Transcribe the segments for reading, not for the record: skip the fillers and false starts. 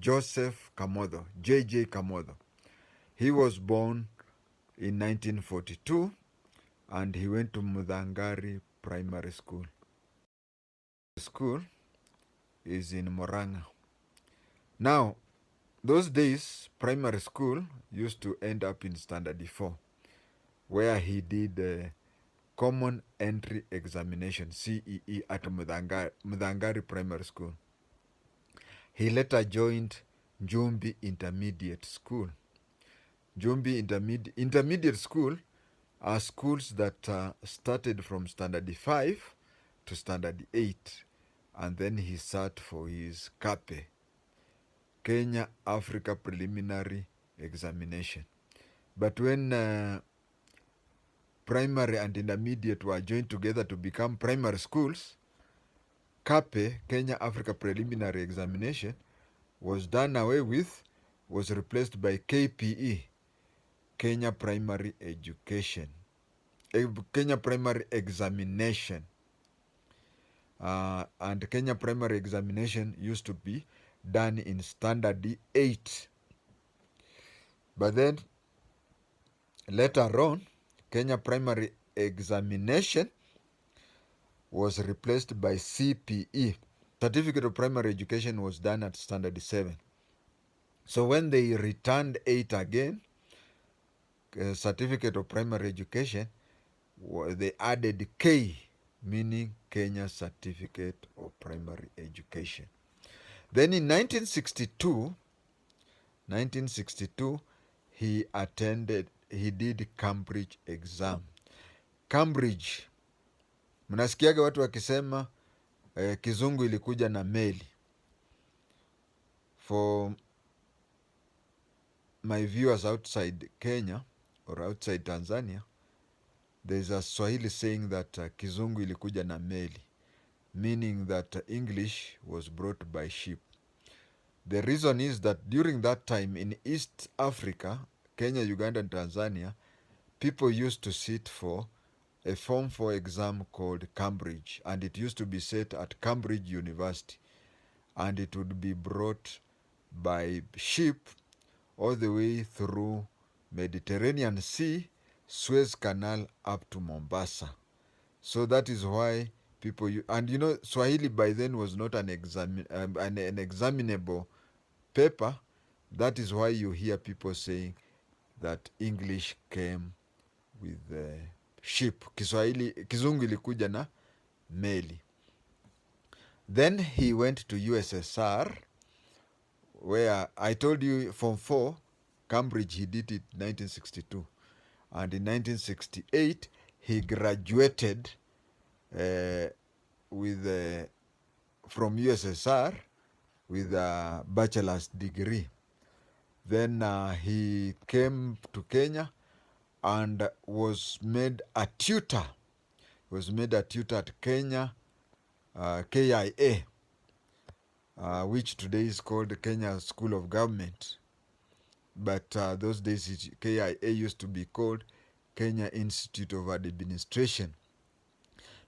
Joseph Kamotho, J.J. Kamotho. He was born in 1942 and he went to Mudhangari Primary School. The school is in Moranga. Now, those days, primary school used to end up in Standard 4, where he did the Common Entry Examination, CEE, at Mudhangari Primary School. He later joined Njumbi Intermediate School. Njumbi Intermediate School are schools that started from Standard 5 to Standard 8, and then he sat for his KAPE, Kenya Africa Preliminary Examination. But when primary and intermediate were joined together to become primary schools, KAPE, Kenya Africa Preliminary Examination, was done away with, was replaced by KPE, Kenya Primary Education, Kenya Primary Examination. And Kenya Primary Examination used to be done in Standard 8. But then later on, Kenya Primary Examination was replaced by CPE. Certificate of Primary Education was done at Standard 7. So when they returned 8 again, Certificate of Primary Education, they added K, meaning Kenya Certificate of Primary Education. Then in 1962, he did Cambridge exam. Cambridge, mnasikiaga watu wakisema kizungu ilikuja na meli. For my viewers outside Kenya or outside Tanzania, there's a Swahili saying that kizungu ilikuja na meli, meaning that English was brought by ship. The reason is that during that time in East Africa, Kenya, Uganda, and Tanzania, people used to sit for a Form 4 exam called Cambridge, and it used to be set at Cambridge University, and it would be brought by ship all the way through Mediterranean Sea, Suez Canal up to Mombasa. So that is why people, and you know, Swahili by then was not an examinable paper. That is why you hear people saying that English came with the ship. Kizungu ilikuja na meli. Then he went to USSR, where I told you Form 4, Cambridge, he did it in 1962. And in 1968, he graduated from USSR with a bachelor's degree. Then he came to Kenya and was made a tutor. Was made a tutor at Kenya, KIA, which today is called Kenya School of Government. But those days, KIA used to be called Kenya Institute of Administration,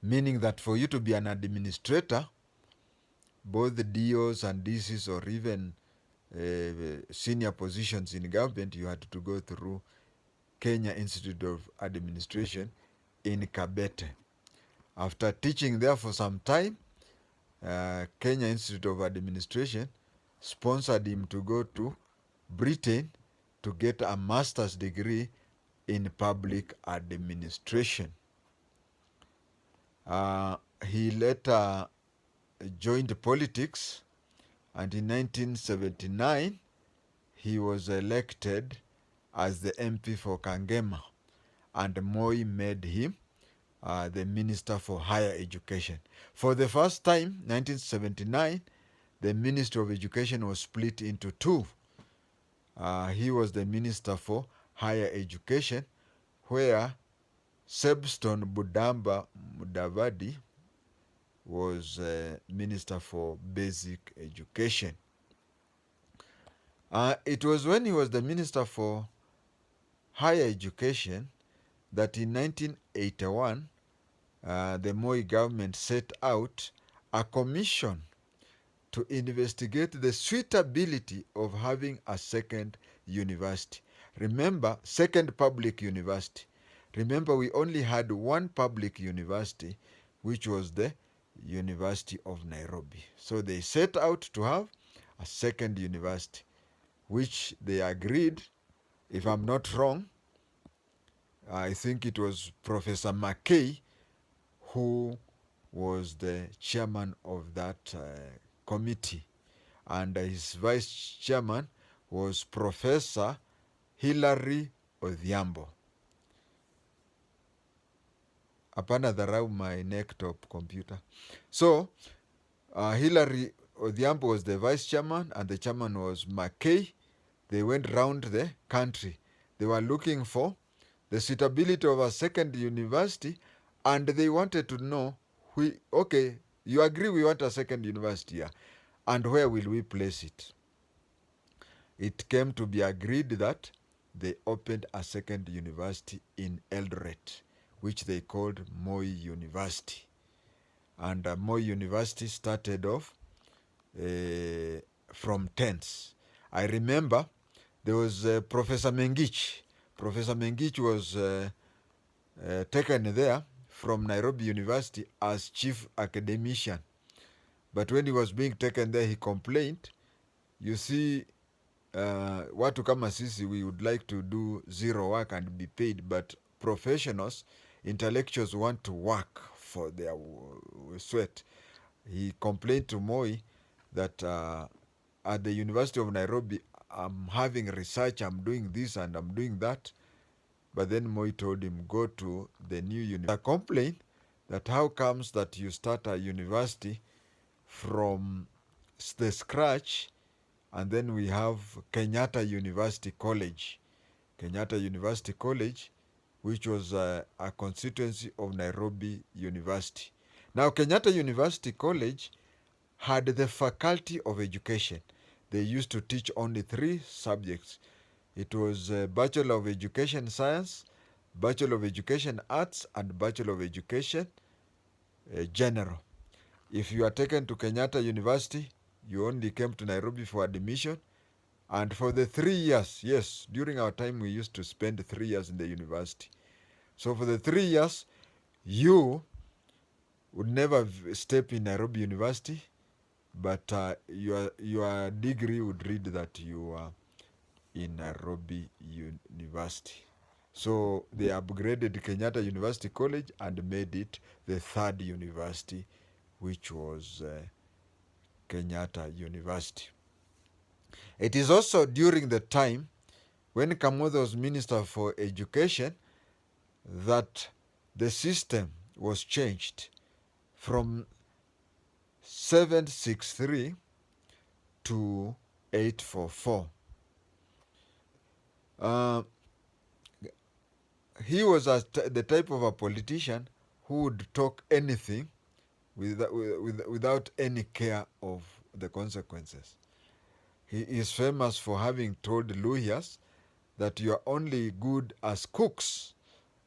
meaning that for you to be an administrator, both the DOs and DCs or even senior positions in government, you had to go through Kenya Institute of Administration in Kabete. After teaching there for some time, Kenya Institute of Administration sponsored him to go to Britain to get a master's degree in public administration. He later joined politics, and in 1979 he was elected as the MP for Kangema, and Moi made him the Minister for Higher Education. For the first time, 1979, the Ministry of Education was split into two. He was the Minister for Higher Education, where Sebston Budamba Mudavadi was Minister for Basic Education. It was when he was the Minister for Higher Education that in 1981, the Moi government set out a commission to investigate the suitability of having a second university. Remember, second public university. Remember, we only had one public university, which was the University of Nairobi. So they set out to have a second university, which they agreed, if I'm not wrong, I think it was Professor Mackay who was the chairman of that committee, and his vice chairman was Professor Hilary Odhiambo. Hapana dharau my neck-top computer. So, Hilary Odhiambo was the vice chairman and the chairman was Mackay. They went round the country. They were looking for the suitability of a second university, and they wanted to know, okay, you agree we want a second university here, and where will we place it? It came to be agreed that they opened a second university in Eldoret, which they called Moi University. And Moi University started off from tents. I remember there was Professor Mengich. Professor Mengich was taken there from Nairobi University as chief academician. But when he was being taken there, he complained. You see, watu kama sisi, we would like to do zero work and be paid, but professionals, intellectuals want to work for their sweat. He complained to Moi that at the University of Nairobi, I'm having research, I'm doing this and I'm doing that. But then Moi told him, go to the new university. I complained that how comes that you start a university from the scratch, and then we have Kenyatta University College. Kenyatta University College, which was a constituency of Nairobi University. Now, Kenyatta University College had the Faculty of Education. They used to teach only 3 subjects. It was Bachelor of Education Science, Bachelor of Education Arts, and Bachelor of Education General. If you are taken to Kenyatta University, you only came to Nairobi for admission. And for the 3 years, yes, during our time we used to spend 3 years in the university. So for the 3 years, you would never step in Nairobi University, but your degree would read that you are in Nairobi University. So they upgraded Kenyatta University College and made it the 3rd university, which was Kenyatta University. It is also during the time when Kamotho was Minister for Education that the system was changed from 763 to 844. He was the type of a politician who would talk anything without any care of the consequences. He is famous for having told Luhyas that you are only good as cooks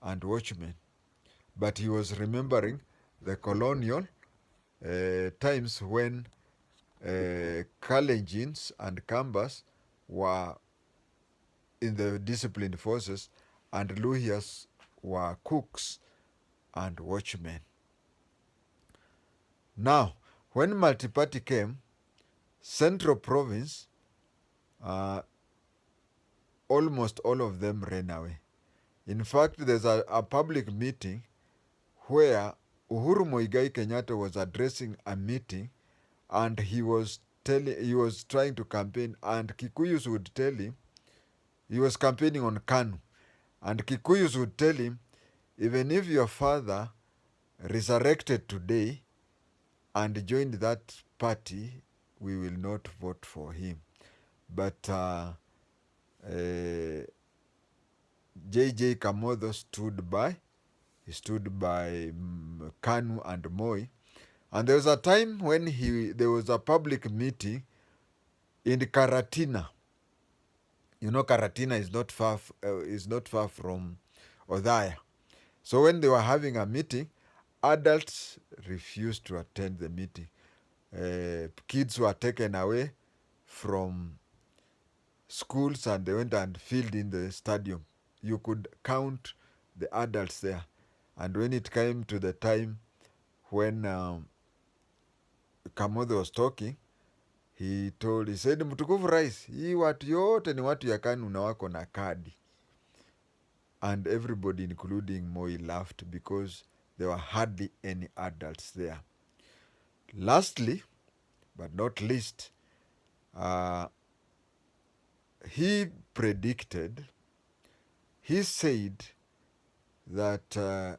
and watchmen. But he was remembering the colonial times when Kalenjins and Kambas were in the disciplined forces and Luhyas were cooks and watchmen. Now, when multi-party came, Central Province, almost all of them ran away. In fact, there's a public meeting where Uhuru Muigai Kenyatta was addressing a meeting, and he was trying to campaign, and Kikuyus would tell him, he was campaigning on KANU, and Kikuyus would tell him, even if your father resurrected today and joined that party, we will not vote for him. But J.J. Kamotho stood by. He stood by KANU and Moi. And there was a time when there was a public meeting in Karatina. You know, Karatina is not far from Othaya. So when they were having a meeting, adults refused to attend the meeting. kids were taken away from schools and they went and filled in the stadium. You could count the adults there. And when it came to the time when Kamotho was talking, he said, Mtukufu Rais, hii watu yote ni watu ya KANU na wako na kadi. And everybody, including Moi, laughed because there were hardly any adults there. Lastly, but not least, he said that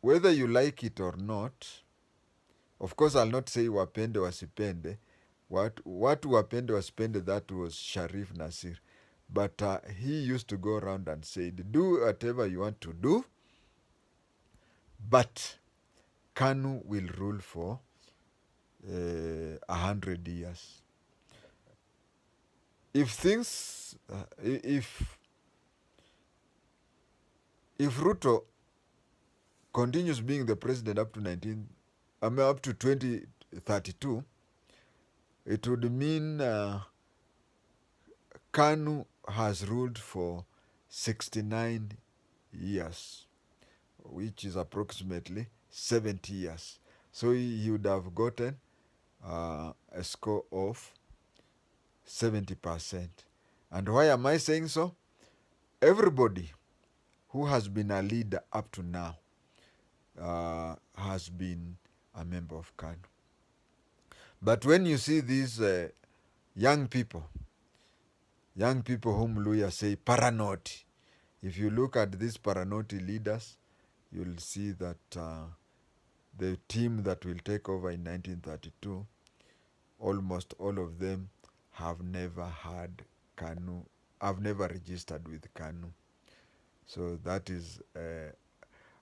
whether you like it or not, of course I'll not say wapende wasipende, watu wapende wasipende, that was Sharif Nasir. But he used to go around and said, do whatever you want to do, but KANU will rule for 100 years. If things, if Ruto continues being the president up to 2032, it would mean KANU has ruled for 69 years, which is approximately 70 years. So he would have gotten a score of 70%. And why am I saying so? Everybody who has been a leader up to now has been a member of KANU. But when you see these young people whom Luya say paranoti, if you look at these paranoti leaders, you'll see that the team that will take over in 1932, almost all of them have never had KANU, have never registered with KANU. So that is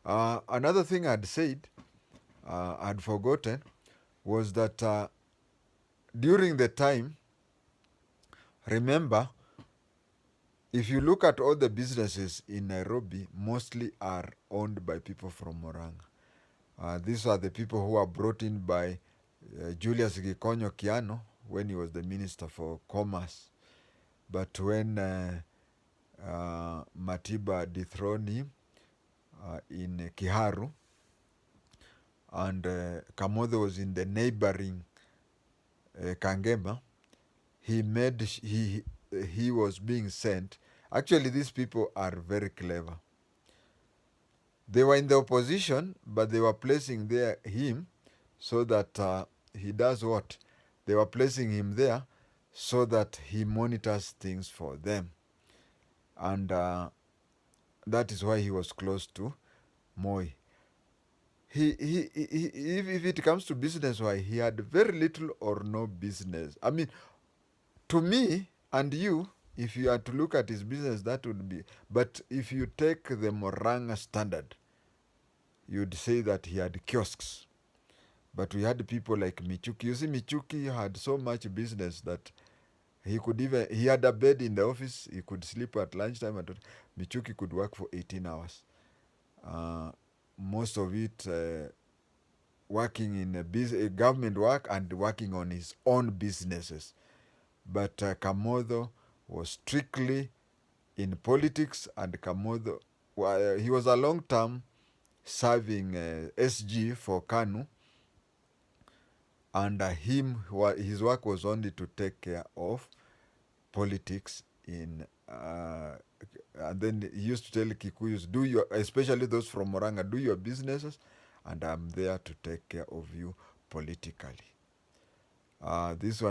another thing I'd said, I'd forgotten, was that during the time, remember, if you look at all the businesses in Nairobi, mostly are owned by people from Murang'a. These are the people who were brought in by Julius Gikonyo Kiano when he was the Minister for Commerce. But when Matiba dethroned him in Kiharu, and Kamotho was in the neighboring Kangema, he was being sent. Actually, these people are very clever. They were in the opposition, but they were placing him so that he does what? They were placing him there so that he monitors things for them. And that is why he was close to Moi. If it comes to business, why he had very little or no business. I mean, to me and you, if you are to look at his business, that would be. But if you take the Murang'a standard, you'd say that he had kiosks. But we had people like Michuki. You see, Michuki had so much business that he had a bed in the office. He could sleep at lunchtime. And Michuki could work for 18 hours. Most of it working in government work and working on his own businesses. But Kamotho was strictly in politics, and Kamotho, he was a long term serving SG for KANU, and his work was only to take care of politics and then he used to tell Kikuyus, especially those from Murang'a, do your businesses, and I'm there to take care of you politically. This one